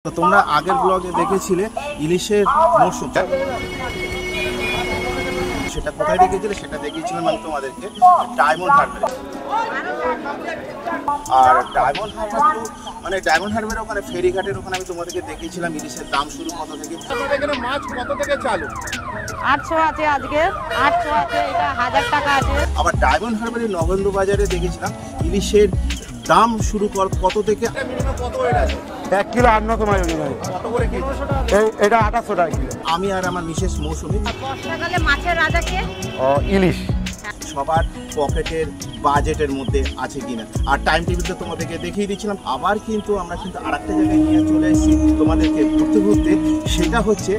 তো তোমরা আগের ব্লগে দেখেছিলে ইলিশের মরশুম, সেটা কোথায় দেখেছিলে সেটা দেখিয়েছিলাম আমি তোমাদেরকে ডায়মন্ড হারবারে। আর ডায়মন্ড হারবার মানে ডায়মন্ড হারবারের ওখানে ফেরিঘাটের ওখানে আমি তোমাদেরকে দেখিয়েছিলাম ইলিশের দাম শুরু কত থেকে। এখানে মাছ কত থেকে চালু? 800 আছে, আজকে 800 আছে, এটা 1000 টাকা আছে। আবার ডায়মন্ড হারবারের নগেন্দ্র বাজারে দেখেছিলাম ইলিশের দাম শুরু কত থেকে। কত ওয়েট আছে? 1 কিলো 800 মাইল ভাই। কত করে কেজি? এটা 2800 টাকা কিলো। আমি আর আমার মিসেস মৌসুমী। বর্ষাকালে মাছের রাজাকে ইলিশ সবার পকেটের বাজেটের মধ্যে আছে কিনা। আর টাইম টেবিলটা তোমাদেরকে দেখিয়ে দিচ্ছিলাম। আবার কিন্তু আমরা কিন্তু আর একটা জায়গায় নিয়ে চলে এসেছি তোমাদেরকে ঘুরতে ঘুরতে, সেটা হচ্ছে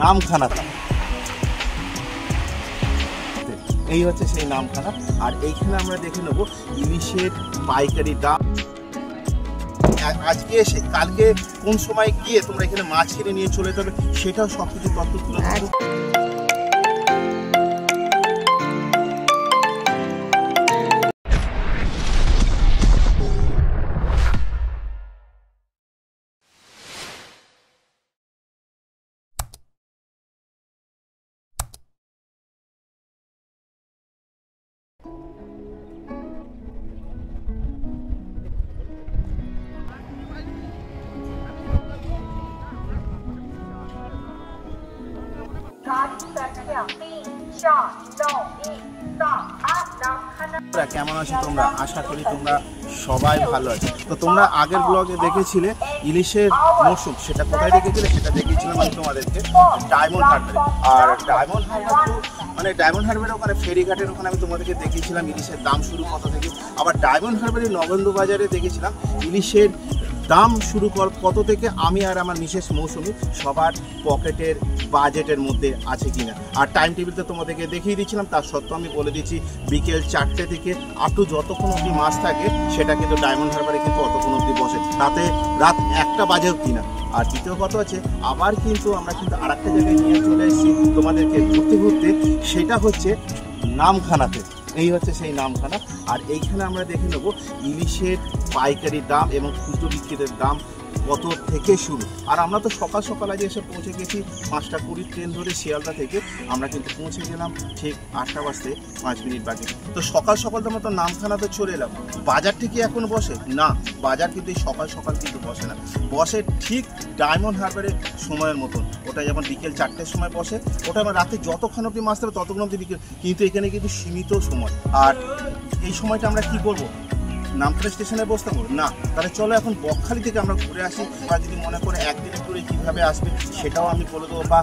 নামখানাতে। এই হচ্ছে সেই নামখানা। আর এইখানে আমরা দেখে নেবো ইলিশের পাইকারি দাম। আজকে এসে কালকে কোন সময় গিয়ে তোমরা এখানে মাছ কিনে নিয়ে চলে যাবে সেটাও সবকিছু তথ্য তুলে ধরবো। কেমন আছো তোমরা? আশা করি তোমরা সবাই ভালো আছো। তো তোমরা আগের ব্লগে দেখেছিলে ইলিশের মরশুম, সেটা কোথায় দেখেছিলে সেটা দেখিয়েছিলাম আমি তোমাদেরকে ডায়মন্ড হারবারে। আর ডায়মন্ড হারবার মানে ডায়মন্ড হারবারের ওখানে ফেরিঘাটের ওখানে আমি তোমাদেরকে দেখিয়েছিলাম ইলিশের দাম শুরু কত থেকে। আবার ডায়মন্ড হারবারের নগেন্দ্র বাজারে দেখেছিলাম ইলিশের দাম শুরু কত থেকে। আমি আর আমার মিসেস মৌসুমী সবার পকেটের বাজেটের মধ্যে আছে কিনা। আর টাইম টেবিলটা তোমাদেরকে দেখিয়ে দিচ্ছিলাম। তার সত্ত্বেও আমি বলে দিচ্ছি বিকেল 4টে থেকে আপ টু যতক্ষণ অবধি মাছ থাকে সেটা কিন্তু ডায়মন্ড হারবারে কিন্তু অতক্ষণ অবধি বসে, তাতে রাত 1টা বাজেও কিনা। আর দ্বিতীয় কথা হচ্ছে আবার কিন্তু আমরা কিন্তু আর একটা জায়গায় নিয়ে চলে এসেছি তোমাদেরকে ঘুরতে ঘুরতে, সেটা হচ্ছে নামখানাতে। এই হচ্ছে সেই নামখানা। আর এইখানে আমরা দেখে নেব ইলিশের পাইকারি দাম এবং খুচরো বিক্রির দাম কত থেকে শুরু। আর আমরা তো সকাল সকাল আজ এসে পৌঁছে গেছি 5টা 20 ট্রেন ধরে শিয়ালদা থেকে আমরা কিন্তু পৌঁছে গেলাম ঠিক 8টা বাজতে 5 মিনিট বাকি। তো সকাল সকাল তো আমরা তো নামখানাতে চলে এলাম। বাজার থেকে এখন বসে না, বাজার কিন্তু এই সকাল সকাল কিন্তু বসে না, বসে ঠিক ডায়মন্ড হারবারের সময়ের মতন। ওটা যেমন বিকেল 4টের সময় বসে, ওটা আমরা রাতে যতক্ষণ অবধি মাছ থাকবে ততক্ষণ অবধি বিকেল, কিন্তু এখানে কিন্তু সীমিত সময়। আর এই সময়টা আমরা কি করব? নামখানা স্টেশনে বসতে পারবো না, তাহলে চলো এখন বকখালি থেকে আমরা ঘুরে আসি। বা যদি মনে করে একদিনে ঘুরে কীভাবে আসবে সেটাও আমি বলে দেবো। বা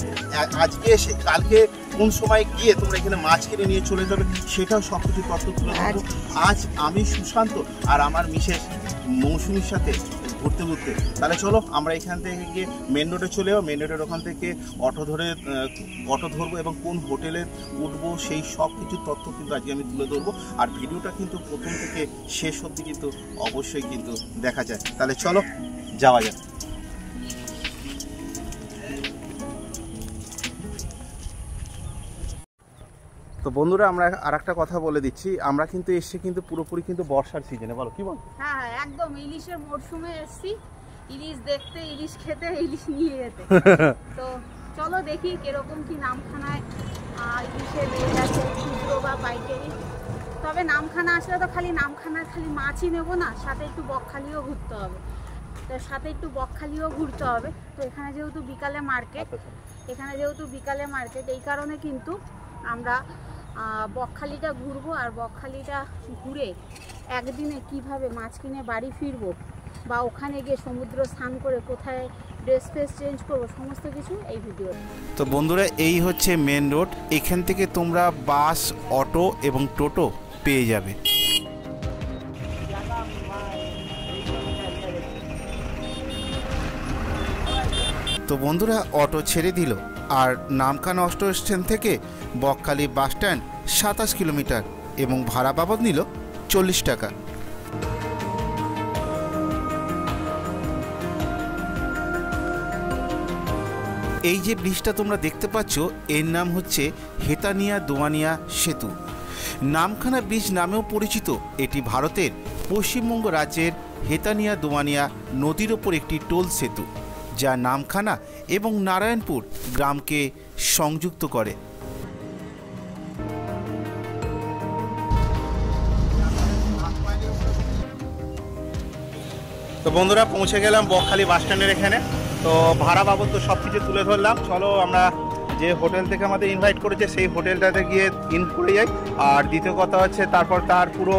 আজকে এসে কালকে কোন সময় গিয়ে তোমরা এখানে মাছ কিনে নিয়ে চলে যাবে সেটাও সব কিছু তথ্য তুলে ধরবো। আজ আমি সুশান্ত আর আমার মিসেস মৌসুমীর সাথে ঘুরতে ঘুরতে, তাহলে চলো আমরা এখান থেকে গিয়ে মেন রোডে চলে যাবো। মেন রোডের ওখান থেকে অটো ধরবো এবং কোন হোটেলে উঠবো সেই সব কিছু তথ্য কিন্তু আজকে আমি তুলে ধরবো। আর ভিডিওটা কিন্তু প্রথম থেকে শেষ অবধি কিন্তু অবশ্যই কিন্তু দেখা যায়। তাহলে চলো যাওয়া যাক। তো বন্ধুরা আমরা আর একটা কথা বলে দিচ্ছি, আমরা কিন্তু এসে কিন্তু পুরোপুরি কিন্তু বর্ষার সিজনে। বলো কি বল? হ্যাঁ হ্যাঁ, একদম ইলিশের মরশুমে এসেছি, ইলিশ দেখতে, ইলিশ খেতে, ইলিশ নিয়ে যেতে। তো চলো দেখি কিরকম কি নামখানায় ইলিশের রেট আছে, খুচরো বা পাইকারি। তবে নামখানা আসলে তো খালি নামখানার খালি মাছই নেবো না, সাথে একটু বকখালিও ঘুরতে হবে। তো সাথে একটু বকখালিও ঘুরতে হবে। তো এখানে যেহেতু বিকালে মার্কেট, এই কারণে কিন্তু আমরা বকখালিটা ঘুরবো। আর বকখালিটা ঘুরে একদিনে কিভাবে মাছ কিনে বাড়ি ফিরবো বা ওখানে গিয়ে সমুদ্র স্নান করে কোথায় ড্রেস ফ্রেস চেঞ্জ করবো সমস্ত কিছু এই ভিডিও। তো বন্ধুরা এই হচ্ছে মেন রোড। এখান থেকে তোমরা বাস, অটো এবং টোটো পেয়ে যাবে। তো বন্ধুরা অটো ছেড়ে দিল। আর নামখানা অটো স্ট্যান্ড থেকে বকখালি বাস স্ট্যান্ড 27 কিলোমিটার এবং ভাড়া বাবদ নিল 40 টাকা। এই যে ব্রিজটা তোমরা দেখতে পাচ্ছ এর নাম হচ্ছে হেতানিয়া দোয়ানিয়া সেতু। নামখানা ব্রিজ নামেও পরিচিত। এটি ভারতের পশ্চিমবঙ্গ রাজ্যের হেতানিয়া দোয়ানিয়া নদীর ওপর একটি টোল সেতু, যা নামখানা এবং নারায়ণপুর গ্রামকে সংযুক্ত করে। তো বন্ধুরা পৌঁছে গেলাম বকখালি বাস স্ট্যান্ডের এখানে। তো ভাড়া বাবদ তো সব কিছু তুলে ধরলাম। চলো আমরা যে হোটেল থেকে আমাদের ইনভাইট করেছে সেই হোটেলটাতে গিয়ে ইন করে যাই। আর দ্বিতীয় কথা হচ্ছে তারপর তার পুরো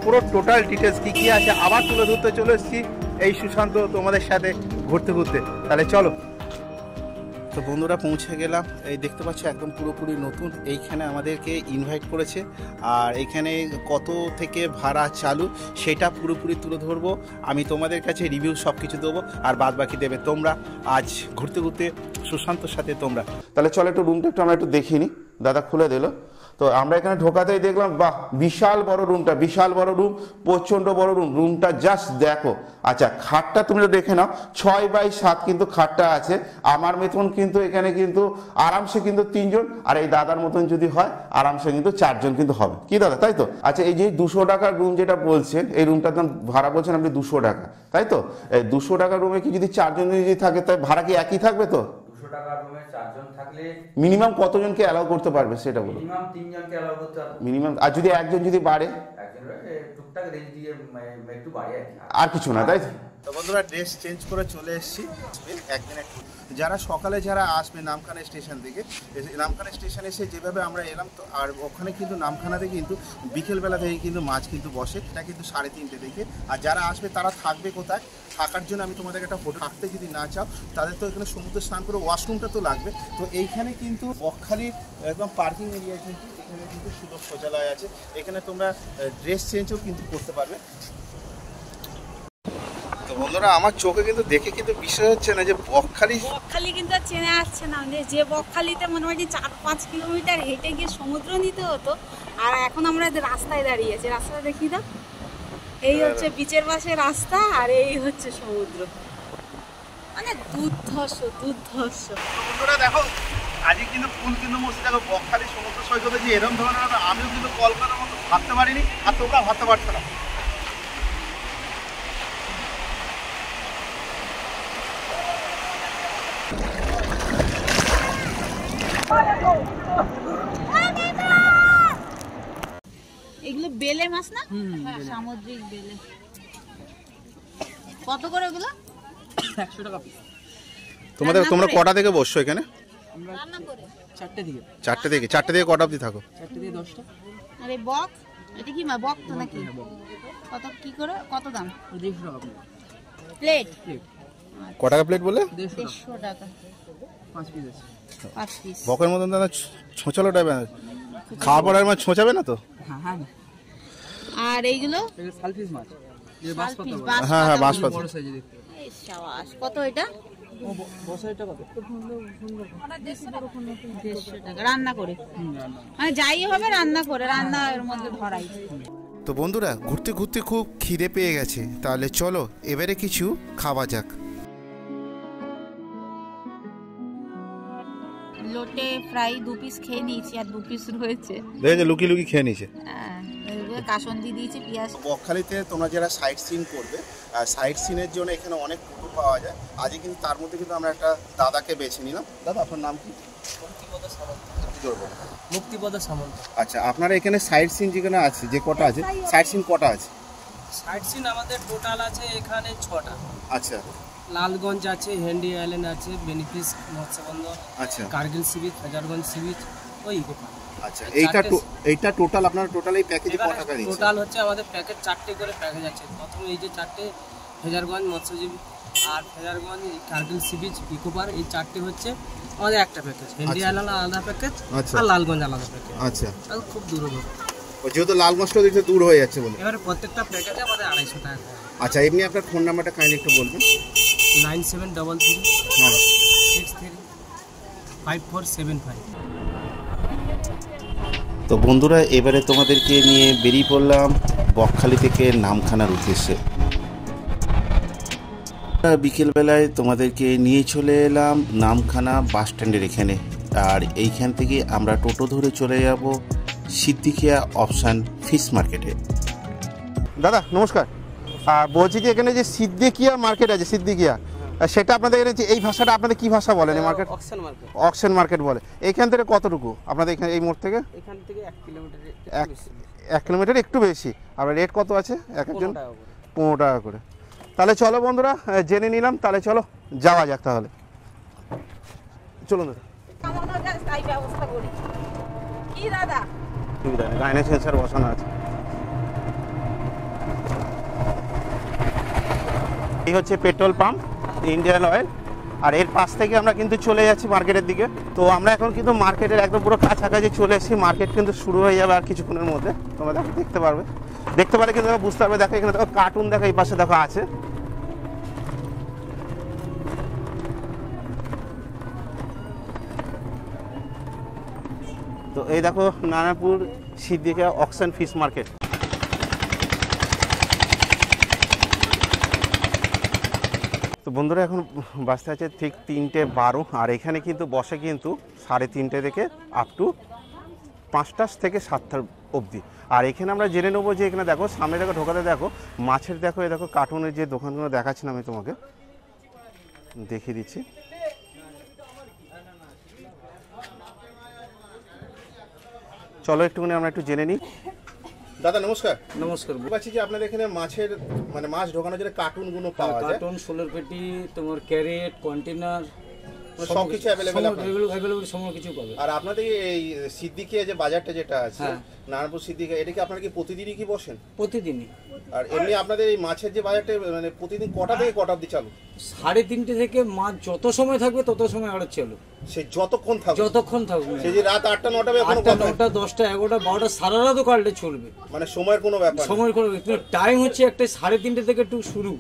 পুরো টোটাল ডিটেলস কী কী আছে আবার তুলে ধরতে চলে এসেছি এই সুশান্ত তোমাদের সাথে ঘুরতে ঘুরতে। তাহলে চলো। তো বন্ধুরা পৌঁছে গেলাম, এই দেখতে পাচ্ছ একদম পুরোপুরি নতুন। এইখানে আমাদেরকে ইনভাইট করেছে আর এইখানে কত থেকে ভাড়া চালু সেটা পুরোপুরি তুলে ধরবো। আমি তোমাদের কাছে রিভিউ সব কিছু দেবো আর বাদ বাকি দেবে তোমরা। আজ ঘুরতে ঘুরতে সুশান্তর সাথে তোমরা। তাহলে চলো একটু রুমটা একটু আমরা একটু দেখিনি, দাদা খুলে দিল। তো আমরা এখানে ঢোকাতেই দেখলাম বাহ বিশাল বড় রুমটা, বিশাল বড় রুম, প্রচণ্ড বড় রুম। রুমটা জাস্ট দেখো। আচ্ছা খাটটা তুমি দেখে নাও, 6x7 কিন্তু খাটটা আছে। আমার মতন কিন্তু এখানে কিন্তু আরামসে কিন্তু 3 জন, আর এই দাদার মতন যদি হয় আরামসে কিন্তু 4 জন কিন্তু হবে। কি দাদা তাই তো? আচ্ছা এই যে 200 টাকার রুম যেটা বলছেন, এই রুমটার দাম ভাড়া বলছেন আপনি 200 টাকা, তাই তো? এই 200 টাকার রুমে কি যদি 4 জন যদি থাকে তাই ভাড়া কি একই থাকবে তো? 200 টাকার রুমে 4 জন থাকলে মিনিমাম কতজনকে অ্যালাউ করতে পারবে সেটা বলুন। মিনিমাম 3 জনকে অ্যালাউ করতে পারবে। মিনিমাম। আর যদি একজন যদি বাড়ে? একজনের টুকটাক রেঞ্জ দিয়ে একটু বাড়ে আর কিছু না, তাই তো? তো বন্ধুরা ড্রেস চেঞ্জ করে চলে এসেছি একদিনের ট্যুর। যারা সকালে যারা আসবে নামখানা স্টেশন থেকে, নামখানা স্টেশনে এসে যেভাবে আমরা এলাম, তো আর ওখানে কিন্তু নামখানাতে কিন্তু বিকেলবেলা থেকে কিন্তু মাছ কিন্তু বসে, এটা কিন্তু 3:30 থেকে। আর যারা আসবে তারা থাকবে কোথায়, থাকার জন্য আমি তোমাদের একটা হোটেল থাকতে যদি না চাও তাদের তো এখানে সমুদ্র স্নান করে ওয়াশরুমটা তো লাগবে। তো এইখানে কিন্তু বকখালির একদম পার্কিং এরিয়া কিন্তু এখানে কিন্তু সুন্দর শৌচালয় আছে। এখানে তোমরা ড্রেস চেঞ্জও কিন্তু করতে পারবে। তো বন্ধুরা আমার চোখে কিন্তু দেখে কিন্তু বিশ্বাস হচ্ছে না যে বকখালি কিন্তু আর চেনা যাচ্ছে না। যে বকখালিতে মোটামুটি 4-5 কিলোমিটার হেঁটে গিয়ে সমুদ্র নিতে হতো, আর এখন আমরা রাস্তায় দাঁড়িয়ে আছি। রাস্তাটা দেখি না, এই হচ্ছে বিচের পাশে রাস্তা আর এই হচ্ছে সমুদ্র। মানে দুর্ধর্ষ। বন্ধুরা দেখো আজকে কিন্তু ফুল কিন্তু মস্তি। দেখো বকখালি সমুদ্র সৈকতে যে এরকম ধরনের আমিও কিন্তু কলকাতার মতো ভাবতে পারিনি, আর তোমরা ভাবতে পারছো না। এগুলো বেলে মাছ না? সামুদ্রিক বেলে। কত করে ওগুলো? 100 টাকা পিস। তোমরা কটা থেকে বসছো এখানে? রান্না করে 4টে থেকে। 4টে থেকে কটা অবধি থাকো? 4টে থেকে 10টা। আরে বক, এটা কি বক তো নাকি? কত কি করে, কত দাম? 150 টাকা প্লেট। ক টাকা প্লেট বলে? 150 টাকা। 5 পিস আছে। 5 পিস। বকের মতন দাদা ছোঁচালো টাইপের খাওয়া পড়ার মাছ ছোঁচাবে না তো? হ্যাঁ। আর এইগুলো? এটা সালফিশ মাছ। এই বাঁশপাতা। হ্যাঁ বাঁশপাতা। বড় সাইজের দেখতে। এই শাবাশ। কত এটা? বসাইটা কত? 150 টাকা রান্না করে। মানে যাই হবে রান্না করে, রান্নার মধ্যে ধরাই। তো বন্ধুরা ঘুরতে ঘুরতে খুব খিদে পেয়ে গেছে, তাহলে চলো এবারে কিছু খাওয়া যাক। লোটে ফ্রাই 2 পিস খেয়ে নিয়েছি, আর 2 পিস রয়েছে। দেখে লুকি লুকি খেয়ে নিয়েছে। কাসন্দি দিয়েছি, পেঁয়াজ। বকখালিতে তোমরা যারা সাইট সিন করবে, সাইট সিনের জন্য এখানে অনেক টোটো পাওয়া যায়। আজকে কিন্তু তার মধ্যে কিন্তু আমরা একটা দাদাকে বেছে নিলাম। দাদা আপনার নাম কি? মুক্তিপদ সামন্ত। আচ্ছা আপনারা এখানে সাইট সিন যেখানে আছে, যে কটা আছে সাইট সিন কটা আছে? সাইট সিন আমাদের টোটাল আছে এখানে 6টা। আচ্ছা লালগঞ্জ আছে, হেন্ডি আইল্যান্ড আছে, বেনিফিস মৎস্যবন্দর, আচ্ছা Kargil sea beach, Hazarganj sea beach, ওই ইকোপার্ক। আচ্ছা এইটা টোটাল আপনার টোটাল এই প্যাকেজে কত টাকা দিচ্ছেন? টোটাল হচ্ছে আমাদের প্যাকেজ 4টে করে প্যাকেজ আছে। প্রথমে এই যে 4টে হাজারগঞ্জ মৎস্যজীবী আর হাজারগঞ্জ কার্গিল সি বিচ ইকোপার্ক, এই 4টে হচ্ছে আমাদের একটা প্যাকেজ। হেন্ডি আইল্যান্ড আলাদা প্যাকেজ আর লালগঞ্জ আলাদা প্যাকেজ। আচ্ছা খুব দূর হবে, যেহেতু লালগঞ্জটা দিতে দূর হয়ে যাচ্ছে বলে এবারে প্রত্যেকটা প্যাকেজে আমাদের 250 টাকা। আচ্ছা এমনি আপনার ফোন নাম্বারটা কাইন্ডলি একটু বলবেন। 9733635475। তো বন্ধুরা এবারে তোমাদেরকে নিয়ে বেরিয়ে পড়লাম বকখালি থেকে নামখানার উদ্দেশ্যে। বিকেলবেলায় তোমাদেরকে নিয়ে চলে এলাম নামখানা বাস স্ট্যান্ডের এখানে, আর এইখান থেকে আমরা টোটো ধরে চলে যাব সিদ্দিকিয়া অপশান ফিশ মার্কেটে। দাদা নমস্কার। আর বলছি কি এখানে যে সিদ্দিকিয়া মার্কেট আছে, সিদ্দিকিয়া, আর সেটা আপনাদের এই ভাষাটা আপনাদের কি ভাষা বলেন এই market? Auction market. Auction market বলে। এইখান থেকে কতটুকু আপনাদের এখানে এই মোড় থেকে? এখান থেকে 1 কিলোমিটার 1 কিলোমিটার একটু বেশি। আর রেট কত আছে এক একজন? 15 টাকা করে। 15 টাকা করে। তাহলে চলো বন্ধুরা জেনে নিলাম, তাহলে চলো যাওয়া যাক তাহলে, চলুন দাদা। আমাদের কাছে তাই ব্যবস্থা করি কি দাদা? সুবিধা নেই, গাইনে সেন্সার বসানো আছে। এই হচ্ছে পেট্রোল পাম্প ইন্ডিয়ান অয়েল, আর এর পাশ থেকে আমরা কিন্তু চলে যাচ্ছি মার্কেটের দিকে। তো আমরা এখন কিন্তু মার্কেটের একদম পুরো কাছাকাছি চলে এসেছি। মার্কেট কিন্তু শুরু হয়ে যাবে আর কিছুক্ষণের মধ্যে, তোমরা দেখো দেখতে পারবে, দেখতে পারলে কিন্তু বুঝতে পারবে। দেখো এখানে দেখো কার্টুন, দেখো এই পাশে দেখো আছে। তো এই দেখো Nanapur Siddiqa auction fish market. তো বন্ধুরা এখন বাসতে আছে ঠিক 3:12, আর এখানে কিন্তু বসে কিন্তু 3:30 থেকে আপ টু 5টা থেকে 7টা অবধি। আর এখানে আমরা জেনে নেবো যে এখানে দেখো সামনে দেখো ঢোকাতে দেখো মাছের দেখো এই দেখো কার্টুনের যে দোকানগুলো দেখাচ্ছিলাম আমি তোমাকে দেখিয়ে দিচ্ছি। চলো একটুখানি আমরা একটু জেনে নিই। দাদা নমস্কার। নমস্কার। বলছি যে আপনাদের এখানে মাছের মানে মাছ ঢোকানোর জন্য কার্টুনগুলো পাওয়া যায়? কার্টন, সোলার পেটি, তোমার ক্যারেট, কন্টেনার সব কিছু অ্যাভেলেবেল সমস্ত কিছু পাবে। আর আপনাদের এই সিদ্দিকিয়া যে বাজারটা যেটা আছে হ্যাঁ। নারায়ণপুর সিদ্দিকিয়া, এটা কি আপনারা কি প্রতিদিনই কি বসেন? প্রতিদিনই। আর এমনি আপনাদের এই মাছের যে বাজারটা মানে প্রতিদিন কটা থেকে কটা অবধি চালু? 3:30 থেকে মাছ যত সময় থাকবে তত সময় আড়ত চালু। সে যতক্ষণ থাকবে? যতক্ষণ থাকবে। সে যে রাত 8টা 9টা 8টা 9টা 10টা 11টা 12টা সারা রাতও কাটলে চলবে, মানে সময়ের কোনো ব্যাপার নেই। সময় কোনো টাইম হচ্ছে একটা 3:30 থেকে একটু শুরু,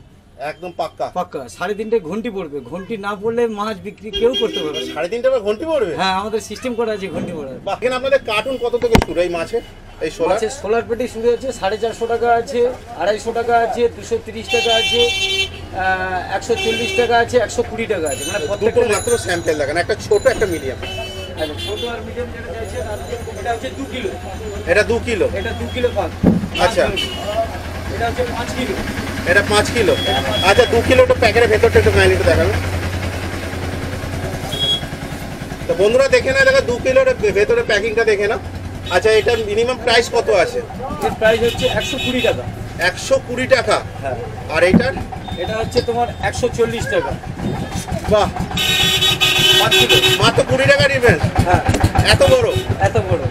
একদম পাক্কা পাক্কা 3:30 ঘন্টি পড়বে। ঘন্টি না পড়লে মাছ বিক্রি কেউ করতে পারবে না। 3:30 ঘন্টি পড়বে? হ্যাঁ, আমাদের সিস্টেম করা আছে ঘন্টি পড়ার। বাহ, এখানে আপনাদের কার্টুন কত থেকে শুরু এই মাছের? এই সোলার আছে সোলার পেটি শুরু হচ্ছে 450 টাকা আছে, 250 টাকা আছে, 230 টাকা আছে, 140 টাকা আছে, 120 টাকা আছে। মানে দুটো প্রত্যেকটা মাত্র স্যাম্পল দেখেন, একটা ছোট একটা মিডিয়াম। ছোট আর মিডিয়াম যেটা আছে এটা হচ্ছে 2 কিলো। এটা 2 কিলো? এটা 2 কিলো পাক। আচ্ছা। এটা হচ্ছে 5 কিলো। এটা 5 কিলো। আচ্ছা 2 কিলোটা প্যাকেটের ভেতরটা একটু কাইন্ডলি একটু দেখাবেন। তো বন্ধুরা দেখে না, দেখো 2 কিলোর ভেতরে প্যাকিংটা দেখে না। আচ্ছা, এটা মিনিমাম প্রাইস কত আছে? এর প্রাইস হচ্ছে 120 টাকা। 120 টাকা? হ্যাঁ। আর এইটার? এটা হচ্ছে তোমার 140 টাকা। বাহ, 5 কিলো। মাত্র 20 টাকা ডিফারেন্স? হ্যাঁ। এত বড়? এত বড়।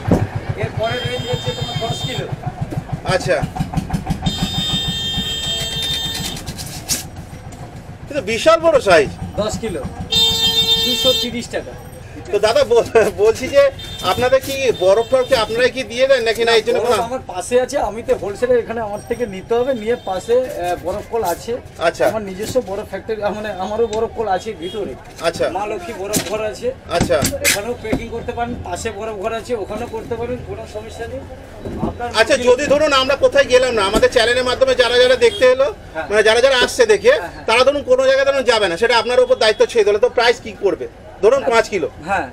এর পরের রেঞ্জ হচ্ছে তোমার 10 কিলো। আচ্ছা, কিন্তু বিশাল বড় সাইজ। 10 কিলো 230 টাকা। তো দাদা বলছি যে আপনাদের কি বরফ টরফ কি আপনারা কি দিয়ে দেন নাকি না? এই জন্য বরফ আমার পাশে আছে, আমি তো হোলসেলে এখানে আমার থেকে নিতে হবে, নিয়ে পাশে বরফ কল আছে। আচ্ছা। আমার নিজস্ব বরফ ফ্যাক্টরি, মানে আমারও বরফ কল আছে ভিতরে। আচ্ছা। মা লক্ষ্মী বরফ ঘর আছে। আচ্ছা। ওখানেও প্যাকিং করতে পারেন, পাশে বরফ ঘর আছে, ওখানেও করতে পারেন, কোনো সমস্যা নেই। আপনার আচ্ছা, যদি ধরুন আমরা কোথায় গেলাম না, আমাদের চ্যানেলের মাধ্যমে যারা যারা দেখতে এলো, মানে যারা যারা আসছে দেখে, তারা ধরুন কোনো জায়গায় ধরুন যাবে না, সেটা আপনার উপর দায়িত্ব ছেড়ে দিলে, তো প্রাইস কি করবে? ধরুন 5 কিলো, হ্যাঁ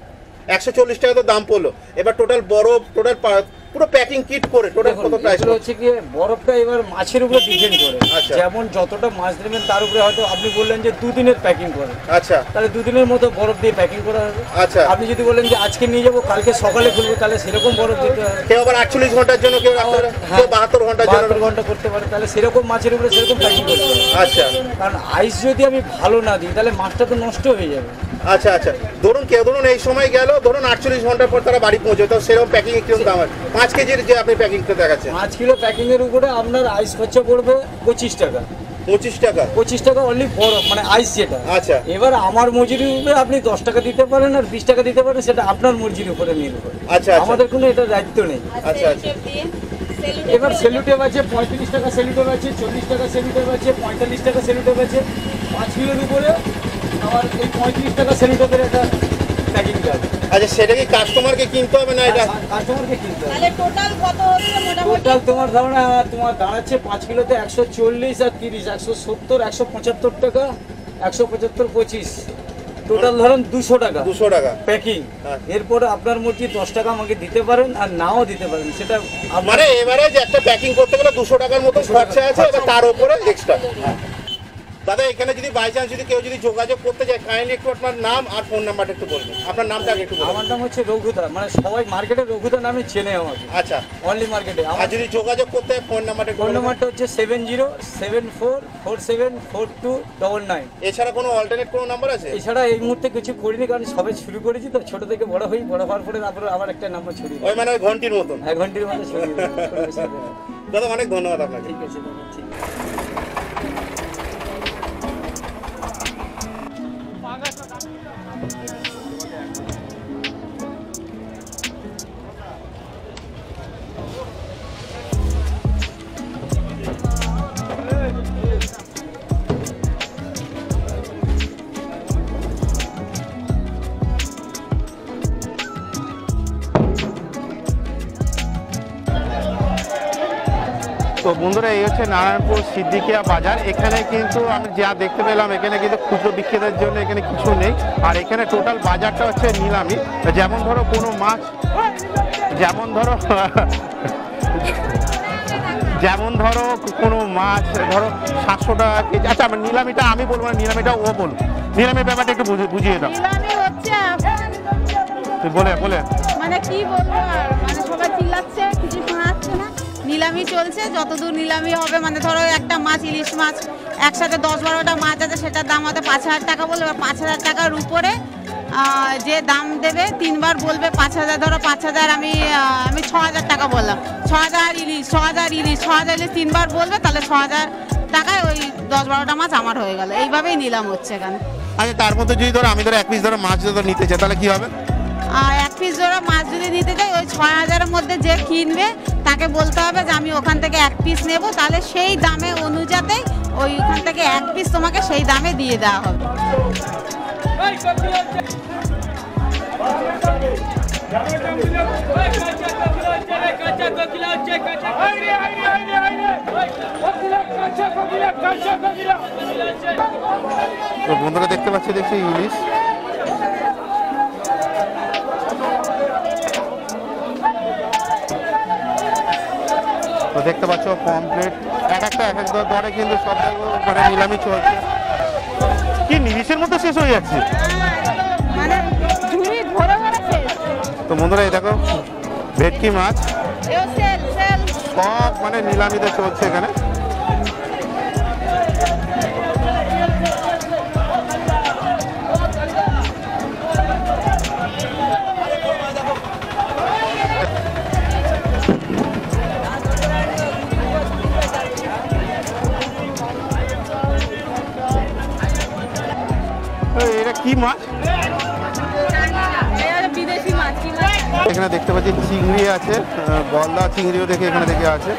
140 টাকা তো দাম পড়লো। এবার টোটাল বরফ টোটাল পুরো প্যাকিং কিট করে টোটাল কত প্রাইস? এগুলো হচ্ছে কি বরফটা এবার মাছের উপরে ডিপেন্ড করে। আচ্ছা। যেমন যতটা মাছ নেবেন তার উপরে, হয়তো আপনি বললেন যে 2 দিনের প্যাকিং করে, আচ্ছা, তাহলে 2 দিনের মতো বরফ দিয়ে প্যাকিং করা হবে। আচ্ছা। আপনি যদি বলেন যে আজকে নিয়ে যাবো কালকে সকালে খুলবো, তাহলে সেরকম বরফ দিতে হবে। কেউ আবার 48 ঘন্টার জন্য, কেউ রাখতে পারে, কেউ 72 ঘন্টার জন্য। 72 ঘন্টা করতে পারে, তাহলে সেরকম মাছের উপরে সেরকম প্যাকিং করতে হবে। আচ্ছা। কারণ আইস যদি আমি ভালো না দিই তাহলে মাছটা তো নষ্ট হয়ে যাবে। আচ্ছা আচ্ছা, ধরুন কেউ ধরুন এই সময় গেল, ধরুন 48 ঘন্টা পর তারা বাড়ি পৌঁছে, তো সেরকম প্যাকিং কিরকম দাম আছে? 5 কেজির যে আপনি প্যাকিংটা দেখাচ্ছেন, 5 কিলো প্যাকিং এর উপরে আপনার আইস খরচা পড়বে 25 টাকা। 25 টাকা? 25 টাকা অনলি বরফ, মানে আইস যেটা। আচ্ছা। এবার আমার মজুরির উপরে আপনি 10 টাকা দিতে পারেন আর 20 টাকা দিতে পারেন, সেটা আপনার মর্জির উপরে নির্ভর। আচ্ছা। আমাদের কোনো এটা দায়িত্ব নেই। আচ্ছা আচ্ছা। এবার সেলুটেপ আছে 35 টাকা, সেলুটেপ আছে 40 টাকা, সেলুটেপ আছে 45 টাকা, সেলুটেপ আছে 5 কিলোর উপরে। আমার এই 35 টাকা সেলুটেপের একটা প্যাকিং যাবে। আচ্ছা, সেটা কি কাস্টমারকে কিনতে হবে না এটা? কাস্টমারকে কিনতে হবে। তাহলে টোটাল কত হচ্ছে মোটামুটি? টোটাল তোমার ধারণা তোমার দাঁড়াচ্ছে 5 কিলোতে 140 আর 30 170 175 টাকা, 175 25, টোটাল ধরুন 200 টাকা। 200 টাকা প্যাকিং। হ্যাঁ। এরপরে আপনার মধ্যে 10 টাকা আমাকে দিতে পারেন আর নাও দিতে পারেন, সেটা মানে এবারে যে একটা প্যাকিং করতে গেলে 200 টাকার মতো খরচা আছে, এবার তার উপরে এক্সট্রা। দাদা এখানে যদি বাই চান্স যদি কেউ যদি যোগাযোগ করতে চায় কাইন্ডলি একটু আপনার নাম আর ফোন নাম্বারটা একটু বলবেন। আপনার নামটা আগে একটু বলুন। আমার নাম হচ্ছে রঘুদা, মানে সবাই মার্কেটে রঘুদা নামে চেনে আমাকে। আচ্ছা, অনলি মার্কেটে। আর যদি যোগাযোগ করতে হয় ফোন নাম্বারটা একটু ফোন বলুন। নাম্বারটা হচ্ছে 7074474299। এছাড়া কোনো অল্টারনেট কোনো নাম্বার আছে? এছাড়া এই মুহূর্তে কিছু করিনি, কারণ সবে শুরু করেছি তো, ছোট থেকে বড় হই, বড় হওয়ার পরে তারপরে আবার একটা নাম্বার ছড়িয়ে ওই মানে ওই ঘন্টির মতন। 1 ঘন্টার মধ্যে ছড়িয়ে দেবো। দাদা অনেক ধন্যবাদ আপনাকে। ঠিক আছে দাদা, ঠিক আছে। তো বন্ধুরা এই হচ্ছে নারায়ণপুর সিদ্দিকিয়া বাজার। এখানে কিন্তু আমি যা দেখতে পেলাম এখানে কিন্তু খুচরো বিক্রেতার জন্য এখানে কিছু নেই। আর এখানে টোটাল বাজারটা হচ্ছে নিলামি। যেমন ধরো কোনো মাছ, যেমন ধরো কোনো মাছ ধরো 700 টাকা কেজি। আচ্ছা আমার নিলামিটা আমি বলবো না, নিলামিটা ও বলবো। নিলামের ব্যাপারটা একটু বুঝিয়ে দাও। নিলামি হচ্ছে তুই বলে মানে কি বলবো আর, মানে সবাই চিল্লাচ্ছে, কিছু শোনা যাচ্ছে না। নিলামি চলছে, যতদূর নিলামি হবে, মানে ধরো একটা মাছ, ইলিশ মাছ একসাথে 10-12টা মাছ আছে, সেটার দাম হয়তো 5000 টাকা বলবে। 5000 টাকার উপরে যে দাম দেবে 3বার বলবে 5000, ধরো 5000 আমি 6000 টাকা বললাম, 6000 ইলিশ 3বার বলবে, তাহলে 6000 টাকায় ওই 10-12টা মাছ আমার হয়ে গেল। এইভাবেই নিলাম হচ্ছে এখানে। আচ্ছা তার মধ্যে যদি ধরো আমি ধরো 1 পিস ধরো মাছ যদি নিতে চাই তাহলে কি হবে? 1 পিস ধরো মাছ যদি নিতে চাই, ওই 6000-এর মধ্যে যে কিনবে তাকে বলতে হবে যে আমি ওখান থেকে 1 পিস নেব, তাহলে সেই দামে অনুযায়ী ওইখান থেকে 1 পিস তোমাকে সেই দামে দিয়ে দেওয়া হবে। তো বন্ধুরা দেখতে পাচ্ছি দেখছি ইলিশ। তো দেখতে পাচ্ছ কমপ্লিট এক একটা দরে কিন্তু সব জায়গায় নিলামি চলছে। কি নিমিষের মতো শেষ হয়ে যাচ্ছে। মানে ঝুড়ি ভরে ভরে শেষ। তো বন্ধুরা এই দেখো ভেটকি মাছ সেল সব মানে নিলামিতে চলছে এখানে। এটা কি মাছ? বিদেশি মাছ। এখানে দেখতে পাচ্ছি চিংড়ি আছে, গলদা চিংড়িও দেখে এখানে দেখে আছে।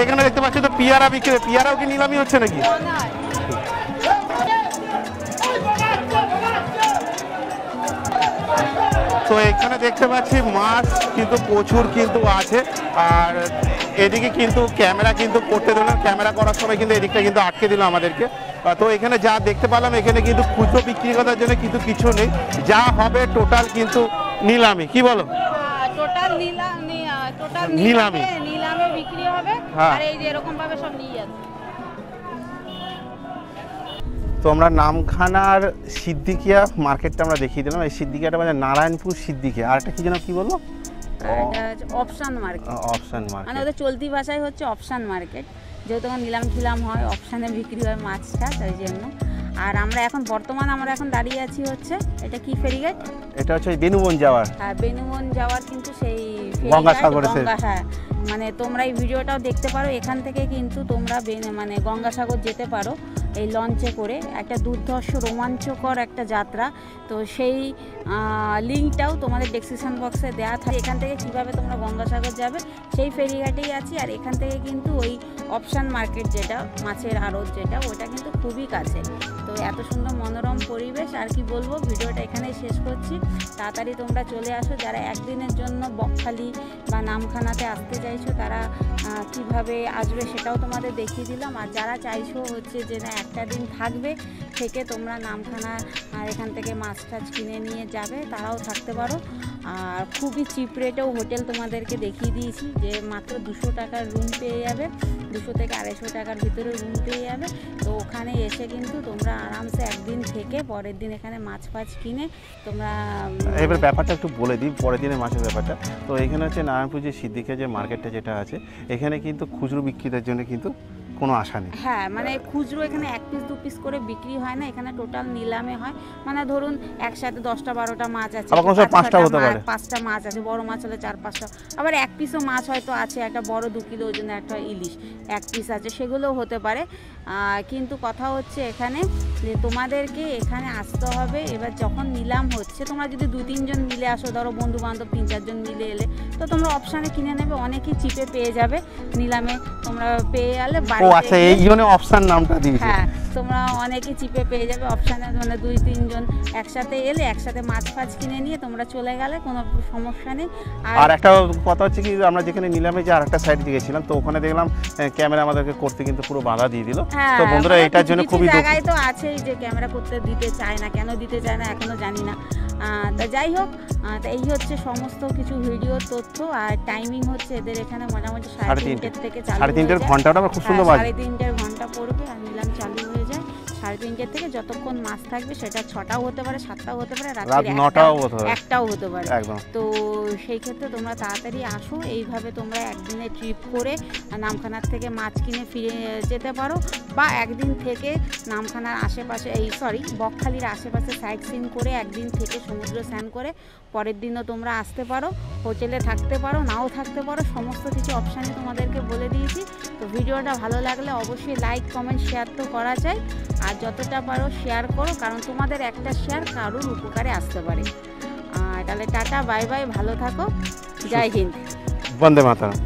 এখানে দেখতে পাচ্ছি তো পিয়ারা বিক্রি, পিয়ারাও কি নিলামি হচ্ছে নাকি? তো এখানে দেখতে পাচ্ছি মাছ কিন্তু প্রচুর কিন্তু আছে। আর এদিকে কিন্তু ক্যামেরা কিন্তু করতে দিল, ক্যামেরা করার সময় কিন্তু এদিকটা কিন্তু আটকে দিল আমাদেরকে। তো এখানে যা দেখতে পেলাম এখানে কিন্তু খুচরো বিক্রি করার জন্য কিন্তু কিছু নেই, যা হবে টোটাল কিন্তু নিলামি। কি বলো? টোটাল নিলামি বিক্রি হবে। হ্যাঁ। আর এই যে এরকম ভাবে সব নিয়ে যাচ্ছে। তো আমরা নামখানার সিদ্দিকিয়া মার্কেটটা আমরা দেখিয়ে দিলাম। এই সিদ্দিকিয়াটা মানে নারায়ণপুর সিদ্দিকিয়া। আর একটা কি যেন কি বললো? Option market. অপশন মানে মার্কেট ওদের চলতি ভাষায় হচ্ছে অপশন মার্কেট, যেহেতু নিলাম খিলাম হয়, অপশানে বিক্রি হয় মাছটা, তাই জন্য। আর আমরা এখন দাঁড়িয়ে আছি হচ্ছে, এটা কি ফেরিঘাট? এটা হচ্ছে বেনুবন যাওয়ার। হ্যাঁ, বেনুবন যাওয়ার কিন্তু সেই গঙ্গাসাগরে। হ্যাঁ, মানে তোমরা এই ভিডিওটাও দেখতে পারো, এখান থেকে কিন্তু তোমরা মানে গঙ্গাসাগর যেতে পারো এই লঞ্চে করে। একটা দুর্ধর্ষ রোমাঞ্চকর একটা যাত্রা। তো সেই লিঙ্কটাও তোমাদের ডেসক্রিপশন বক্সে দেওয়া থাকে। এখান থেকে কিভাবে তোমরা গঙ্গাসাগর যাবে সেই ফেরিঘাটেই আছি। আর এখান থেকে কিন্তু ওই অপশান মার্কেট যেটা মাছের আড়ত যেটা, ওটা কিন্তু খুবই কাছে। তো এত সুন্দর মনোরম পরিবেশ, আর কি বলবো, ভিডিওটা এখানেই শেষ করছি। তাড়াতাড়ি তোমরা চলে আসো, যারা একদিনের জন্য বকখালি বা নামখানাতে আসতে চাইছো তারা কিভাবে আসবে সেটাও তোমাদের দেখিয়ে দিলাম। আর যারা চাইছো হচ্ছে যে না একটা দিন থাকবে, থেকে তোমরা নামখানা আর এখান থেকে মাছ টাছ কিনে নিয়ে যাবে, তারাও থাকতে পারো। আর খুবই চিপ রেটেও হোটেল তোমাদেরকে দেখিয়ে দিয়েছি, যে মাত্র 200 টাকার রুম পেয়ে যাবে, 200 থেকে 250 টাকার ভিতরে রুম পেয়ে যাবে। তো ওখানে এসে কিন্তু তোমরা আরামসে একদিন থেকে পরের দিন এখানে মাছ ফাছ কিনে তোমরা এবার ব্যাপারটা একটু বলে দিই, পরের দিনের মাছের ব্যাপারটা। তো এখানে হচ্ছে নারায়ণপুর যে সিদ্দিকের যে মার্কেটটা যেটা আছে, এখানে কিন্তু খুচরো বিক্রেতার জন্য কিন্তু কোনো আশা নেই। হ্যাঁ, মানে খুচরো এখানে 1 পিস 2 পিস করে বিক্রি হয় না, এখানে টোটাল নিলামে হয়। মানে ধরুন একসাথে 10টা 12টা মাছ আছে, আবার কোনো সময় 5টা হতে পারে, 5টা মাছ আছে, বড় মাছ হলে 4-5টা, আবার 1 পিসও মাছ হয়তো আছে, একটা বড় 2 কিলো ওজনের একটা ইলিশ 1 পিস আছে, সেগুলোও হতে পারে। কিন্তু কথা হচ্ছে এখানে যে তোমাদেরকে এখানে আসতে হবে। এবার যখন নিলাম হচ্ছে, তোমরা যদি 2-3 জন মিলে আসো, ধরো বন্ধু বান্ধব 3-4 জন মিলে এলে, তো তোমরা অপশানে কিনে নেবে, অনেকই চিপে পেয়ে যাবে নিলামে, তোমরা পেয়ে গেলে আচ্ছা, এই জন্য অপশন নামটা দিয়েছে। হ্যাঁ, তোমরা অনেকে চিপে পেয়ে যাবে অপশানে, মানে 2-3 জন একসাথে এলে একসাথে মাছ ফাছ কিনে নিয়ে তোমরা চলে গেলে, কোনো সমস্যা নেই। আর একটা কথা হচ্ছে কি, আমরা যেখানে নিলামে যে আরেকটা সাইড দিয়ে গেছিলাম, তো ওখানে দেখলাম ক্যামেরা আমাদেরকে করতে কিন্তু পুরো বাধা দিয়ে দিল। তো বন্ধুরা এটার জন্য খুবই জায়গায় তো আছেই যে ক্যামেরা করতে দিতে চায় না, কেন দিতে চায় না এখনো জানি না। তা যাই হোক, তা এই হচ্ছে সমস্ত কিছু ভিডিও তথ্য। আর টাইমিং হচ্ছে এদের এখানে মোটামুটি 3:30 থেকে চালু, 3:30 ঘন্টাটা খুব সুন্দর বাজে, 3:30 ঘন্টা পড়বে আর নিলাম চালু হয়ে যায় 3:30 থেকে। যতক্ষণ মাছ থাকবে সেটা 6টাও হতে পারে, 7টাও হতে পারে, রাত 9টাও হতে পারে, 1টাও হতে পারে একদম। তো সেই ক্ষেত্রে তোমরা তাড়াতাড়ি আসো, এইভাবে তোমরা একদিনে ট্রিপ করে নামখানার থেকে মাছ কিনে ফিরে যেতে পারো, বা একদিন থেকে নামখানার আশেপাশে বকখালির আশেপাশে সাইট সিন করে একদিন থেকে সমুদ্র স্নান করে পরের দিনও তোমরা আসতে পারো, হোটেলে থাকতে পারো, নাও থাকতে পারো, সমস্ত কিছু অপশানই তোমাদেরকে বলে দিয়েছি। তো ভিডিওটা ভালো লাগলে অবশ্যই লাইক কমেন্ট শেয়ার তো করা যায়, আর যতটা পারো শেয়ার করো, কারণ তোমাদের একটা শেয়ার কারোর উপকারে আসতে পারে। তাহলে টাটা, বাই বাই, ভালো থাকো, জয় হিন্দ, বন্দে মাতরম।